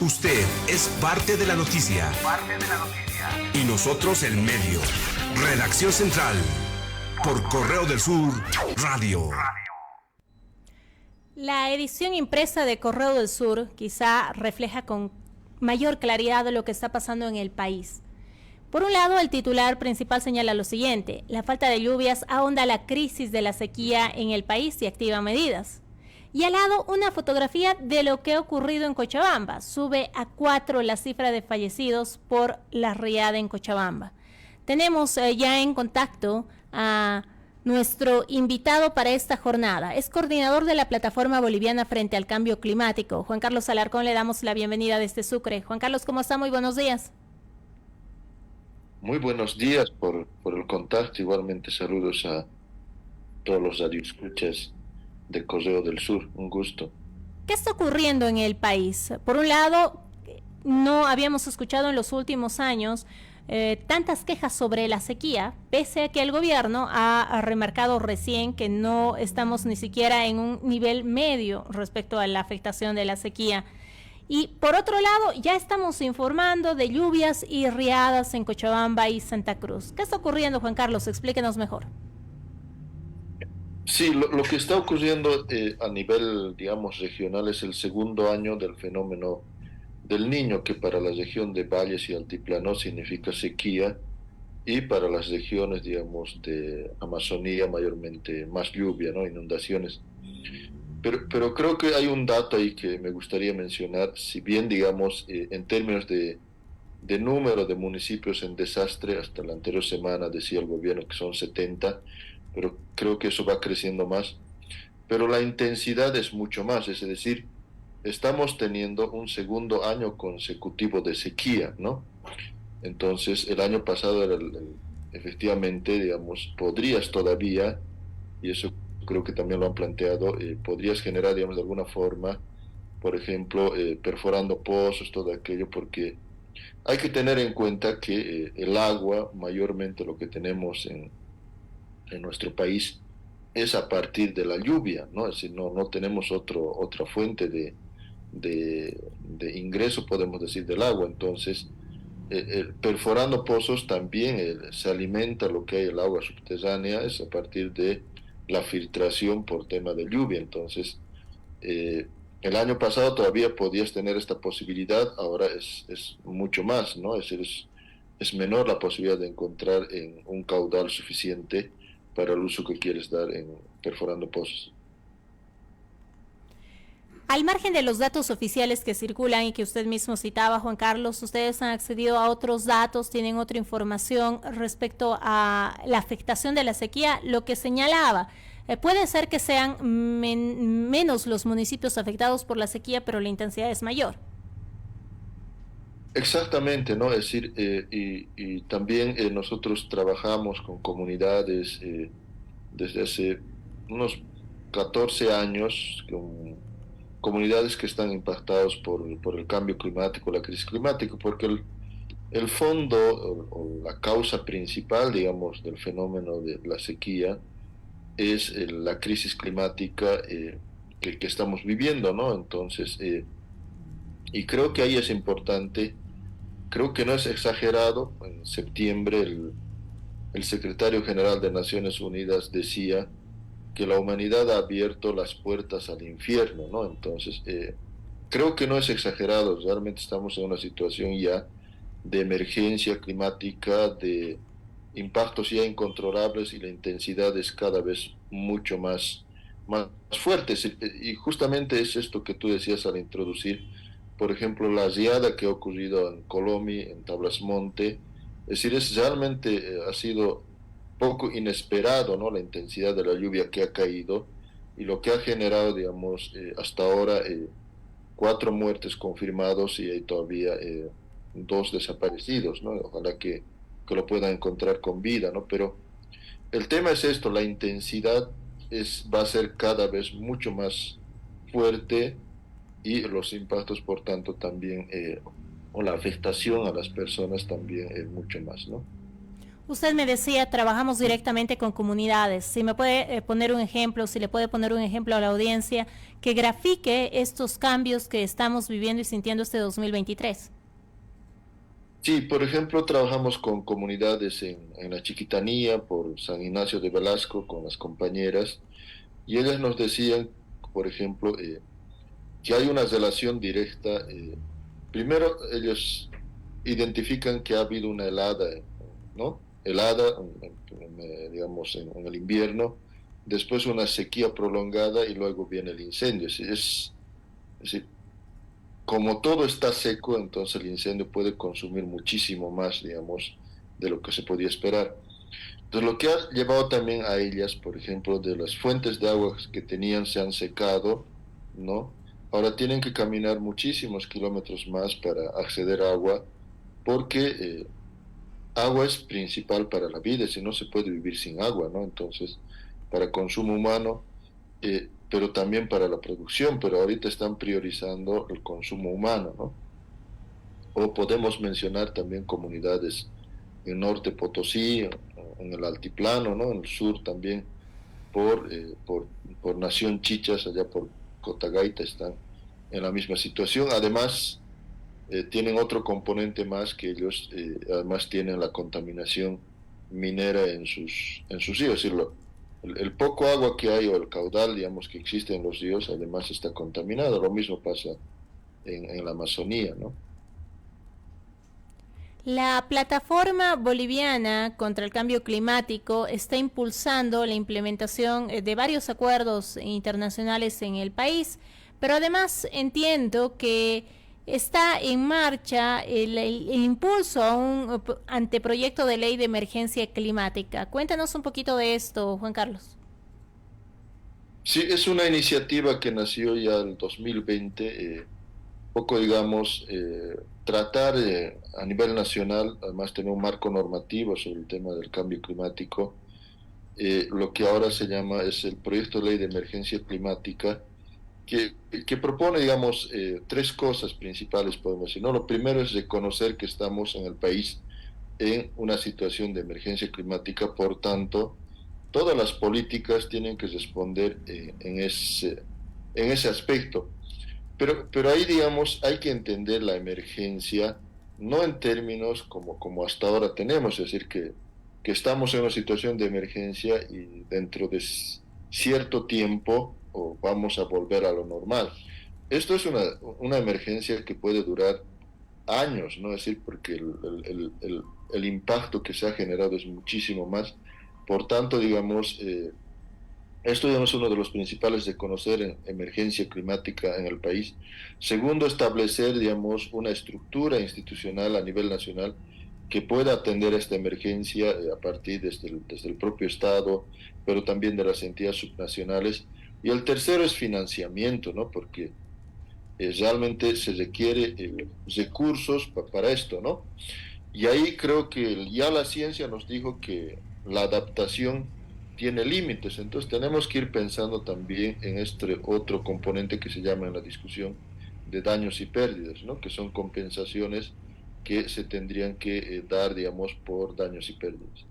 Usted es parte de la noticia. Y nosotros el medio. Redacción Central. Por Correo del Sur Radio. La edición impresa de Correo del Sur quizá refleja con mayor claridad lo que está pasando en el país. Por un lado, el titular principal señala lo siguiente: la falta de lluvias ahonda la crisis de la sequía en el país y activa medidas. Y al lado, una fotografía de lo que ha ocurrido en Cochabamba. Sube a 4 la cifra de fallecidos por la riada en Cochabamba. Tenemos ya en contacto a nuestro invitado para esta jornada. Es coordinador de la Plataforma Boliviana Frente al Cambio Climático. Juan Carlos Alarcón, le damos la bienvenida desde Sucre. Juan Carlos, ¿cómo está? Muy buenos días. Muy buenos días por el contacto. Igualmente saludos a todos los radioescuchas de Correo del Sur. Un gusto. ¿Qué está ocurriendo en el país? Por un lado, no habíamos escuchado en los últimos años tantas quejas sobre la sequía, pese a que el gobierno ha remarcado recién que no estamos ni siquiera en un nivel medio respecto a la afectación de la sequía. Y por otro lado, ya estamos informando de lluvias y riadas en Cochabamba y Santa Cruz. ¿Qué está ocurriendo, Juan Carlos? Explíquenos mejor. Sí, lo que está ocurriendo a nivel, digamos, regional es el segundo año del fenómeno del Niño, que para la región de valles y altiplano significa sequía, y para las regiones, digamos, de Amazonía mayormente más lluvia, ¿no? Inundaciones. Pero creo que hay un dato ahí que me gustaría mencionar. Si bien, digamos, en términos de número de municipios en desastre, hasta la anterior semana decía el gobierno que son 70, pero creo que eso va creciendo más. Pero la intensidad es mucho más, es decir, estamos teniendo un segundo año consecutivo de sequía, ¿no? Entonces, el año pasado era efectivamente, digamos, podrías todavía, y eso creo que también lo han planteado, podrías generar, digamos, de alguna forma, por ejemplo, perforando pozos, todo aquello, porque hay que tener en cuenta que el agua, mayormente lo que tenemos en nuestro país, es a partir de la lluvia, ¿no? Es decir, no tenemos otra fuente de ingreso, podemos decir, del agua. Entonces, perforando pozos también se alimenta lo que hay el agua subterránea, es a partir de la filtración por tema de lluvia. Entonces, el año pasado todavía podías tener esta posibilidad, ahora es mucho más, ¿no? Es decir, es menor la posibilidad de encontrar en un caudal suficiente para el uso que quieres dar en perforando pozos. Al margen de los datos oficiales que circulan y que usted mismo citaba, Juan Carlos, ¿ustedes han accedido a otros datos, tienen otra información respecto a la afectación de la sequía? Lo que señalaba, puede ser que sean menos los municipios afectados por la sequía, pero la intensidad es mayor. Exactamente, ¿no? Es decir, y también nosotros trabajamos con comunidades desde hace unos 14 años, con comunidades que están impactadas por el cambio climático, la crisis climática, porque el fondo o la causa principal, digamos, del fenómeno de la sequía es la crisis climática que estamos viviendo, ¿no? Entonces, y creo que ahí es importante. Creo que no es exagerado. En septiembre el secretario general de Naciones Unidas decía que la humanidad ha abierto las puertas al infierno, ¿no? Entonces, creo que no es exagerado. Realmente estamos en una situación ya de emergencia climática, de impactos ya incontrolables, y la intensidad es cada vez mucho más fuerte. Y justamente es esto que tú decías al introducir. Por ejemplo, la riada que ha ocurrido en Colombia, en Tablas Monte, es decir, realmente ha sido poco inesperado, ¿no? La intensidad de la lluvia que ha caído y lo que ha generado, digamos, hasta ahora 4 muertes confirmados, y hay todavía 2 desaparecidos, ¿no? Ojalá que lo puedan encontrar con vida, ¿no? Pero el tema es esto: la intensidad va a ser cada vez mucho más fuerte, y los impactos, por tanto, también, o la afectación a las personas también es mucho más, ¿no? Usted me decía, trabajamos directamente con comunidades. Si me puede poner un ejemplo, si le puede poner un ejemplo a la audiencia que grafique estos cambios que estamos viviendo y sintiendo este 2023. Sí, por ejemplo, trabajamos con comunidades en la Chiquitanía, por San Ignacio de Velasco, con las compañeras, y ellas nos decían, por ejemplo, que hay una relación directa. Primero, ellos identifican que ha habido una helada, ¿no? Helada, digamos, en el invierno, después una sequía prolongada y luego viene el incendio. Es decir, como todo está seco, entonces el incendio puede consumir muchísimo más, digamos, de lo que se podía esperar. Entonces, lo que ha llevado también a ellas, por ejemplo, de las fuentes de agua que tenían se han secado, ¿no? Ahora tienen que caminar muchísimos kilómetros más para acceder a agua, porque agua es principal para la vida, si no se puede vivir sin agua, ¿no? Entonces, para consumo humano, pero también para la producción, pero ahorita están priorizando el consumo humano, ¿no? O podemos mencionar también comunidades en Norte Potosí, en el altiplano, ¿no? En el sur también, por Nación Chichas, allá por Cotagaita, están en la misma situación. Además, tienen otro componente más, que ellos además tienen la contaminación minera en sus ríos. Es decir, el poco agua que hay, o el caudal, digamos, que existe en los ríos, además está contaminado. Lo mismo pasa en la Amazonía, ¿no? La plataforma boliviana contra el cambio climático está impulsando la implementación de varios acuerdos internacionales en el país, pero además entiendo que está en marcha el impulso a un anteproyecto de ley de emergencia climática. Cuéntanos un poquito de esto, Juan Carlos. Sí, es una iniciativa que nació ya en 2020, poco, digamos, tratar a nivel nacional, además tener un marco normativo sobre el tema del cambio climático. Lo que ahora se llama es el proyecto de ley de emergencia climática, que propone, digamos, tres cosas principales, podemos decir, ¿no? Lo primero es reconocer que estamos en el país en una situación de emergencia climática, por tanto, todas las políticas tienen que responder en ese aspecto. Pero ahí, digamos, hay que entender la emergencia no en términos como hasta ahora tenemos, es decir, que estamos en una situación de emergencia y dentro de cierto tiempo o vamos a volver a lo normal. Esto es una emergencia que puede durar años, ¿no? Es decir, porque el impacto que se ha generado es muchísimo más. Por tanto, digamos, esto ya no es uno de los principales de conocer en emergencia climática en el país. Segundo, establecer, digamos, una estructura institucional a nivel nacional que pueda atender esta emergencia a partir desde el propio Estado, pero también de las entidades subnacionales. Y el tercero es financiamiento, ¿no? Porque realmente se requiere recursos para esto, ¿no? Y ahí creo que ya la ciencia nos dijo que la adaptación tiene límites, entonces tenemos que ir pensando también en este otro componente que se llama en la discusión de daños y pérdidas, ¿no? Que son compensaciones que se tendrían que dar, digamos, por daños y pérdidas.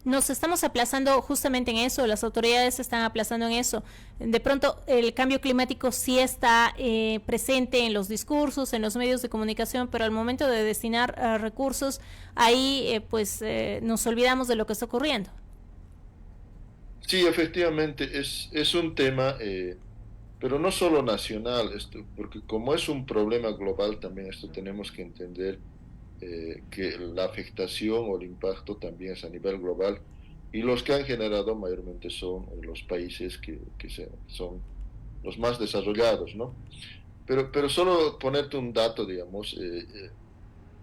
Nos estamos aplazando justamente en eso, las autoridades se están aplazando en eso. De pronto el cambio climático sí está presente en los discursos, en los medios de comunicación, pero al momento de destinar recursos, ahí nos olvidamos de lo que está ocurriendo. Sí, efectivamente, es un tema, pero no solo nacional, porque como es un problema global también esto tenemos que entender que la afectación o el impacto también es a nivel global, y los que han generado mayormente son los países que son los más desarrollados, ¿no? Pero solo ponerte un dato, digamos,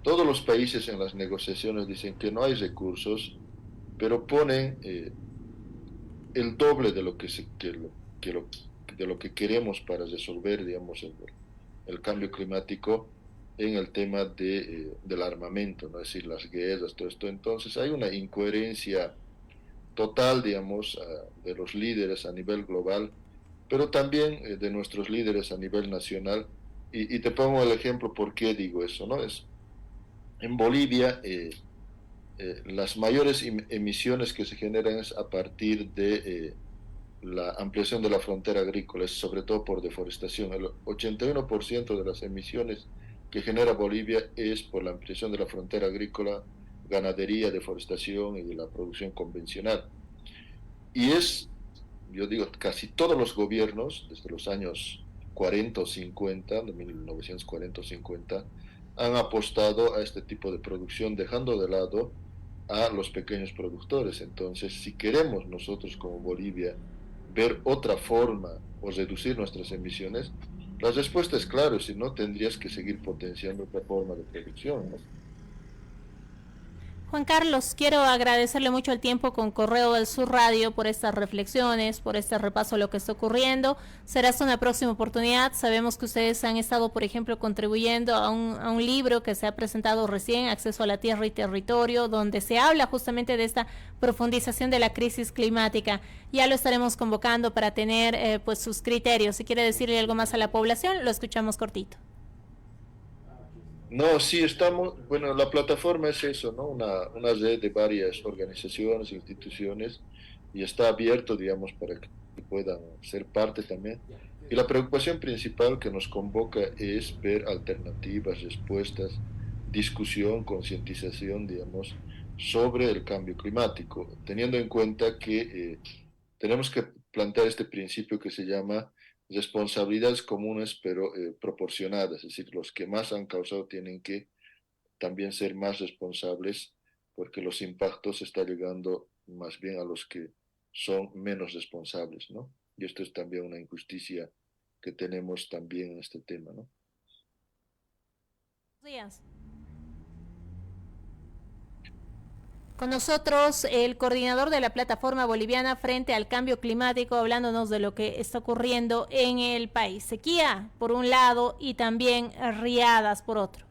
todos los países en las negociaciones dicen que no hay recursos, pero ponen el doble de lo de lo que queremos para resolver, digamos, el cambio climático en el tema del armamento, ¿no? Es decir, las guerras, todo esto. Entonces hay una incoherencia total, digamos, de los líderes a nivel global, pero también de nuestros líderes a nivel nacional. Y te pongo el ejemplo por qué digo eso, ¿no? En Bolivia las mayores emisiones que se generan es a partir de la ampliación de la frontera agrícola, es sobre todo por deforestación. El 81% de las emisiones que genera Bolivia es por la ampliación de la frontera agrícola, ganadería, deforestación y de la producción convencional. Y es, yo digo, casi todos los gobiernos, desde los años 40 o 50, de 1940 o 50, han apostado a este tipo de producción, dejando de lado a los pequeños productores. Entonces, si queremos nosotros como Bolivia ver otra forma o reducir nuestras emisiones, la respuesta es claro, si no tendrías que seguir potenciando otra forma de producción, ¿no? Juan Carlos, quiero agradecerle mucho el tiempo con Correo del Sur Radio por estas reflexiones, por este repaso de lo que está ocurriendo. Será hasta una próxima oportunidad. Sabemos que ustedes han estado, por ejemplo, contribuyendo a un libro que se ha presentado recién, Acceso a la Tierra y Territorio, donde se habla justamente de esta profundización de la crisis climática. Ya lo estaremos convocando para tener pues sus criterios. Si quiere decirle algo más a la población, lo escuchamos cortito. No, sí estamos, bueno, la plataforma es eso, ¿no? Una red de varias organizaciones, instituciones, y está abierto, digamos, para que puedan ser parte también. Y la preocupación principal que nos convoca es ver alternativas, respuestas, discusión, concientización, digamos, sobre el cambio climático, teniendo en cuenta que tenemos que plantear este principio que se llama responsabilidades comunes pero proporcionadas, es decir, los que más han causado tienen que también ser más responsables porque los impactos están llegando más bien a los que son menos responsables, ¿no? Y esto es también una injusticia que tenemos también en este tema, ¿no? Buenos días. Con nosotros el coordinador de la plataforma boliviana frente al cambio climático, hablándonos de lo que está ocurriendo en el país. Sequía por un lado y también riadas por otro.